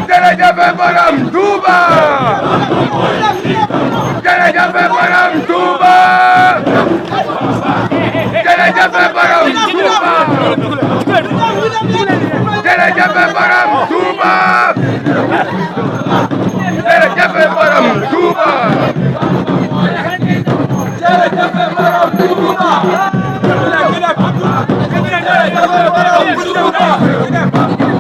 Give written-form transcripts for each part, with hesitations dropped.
jërëjëf borom Touba jërëjëf borom Touba jërëjëf borom Touba jërëjëf borom Touba jërëjëf borom Touba jërëjëf borom Touba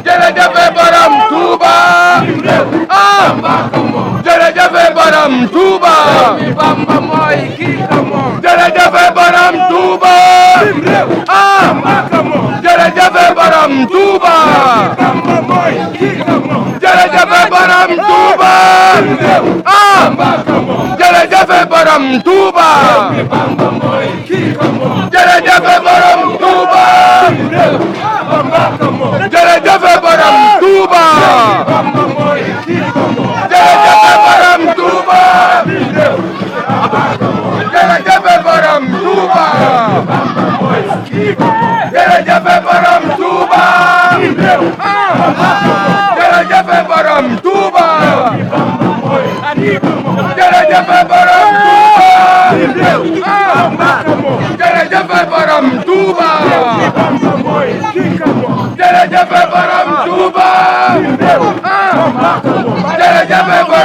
jërëjëf borom Touba jërëjëf borom Touba Bamba mooy kii ko moom jërëjëf borom Touba jërëjëf borom Touba Bamba mooy kii ko moom jërëjëf borom Touba jërëjëf borom Touba Bamba mooy kii ko moom jërëjëf borom Touba jërëjëf borom Touba Bamba mooy kii ko moom jërëjëf borom Touba jërëjëf borom Touba Bamba mooy kii ko moom jërëjëf borom Touba jërëjëf borom Touba Bamba mooy kii ko moom jërëjëf borom Touba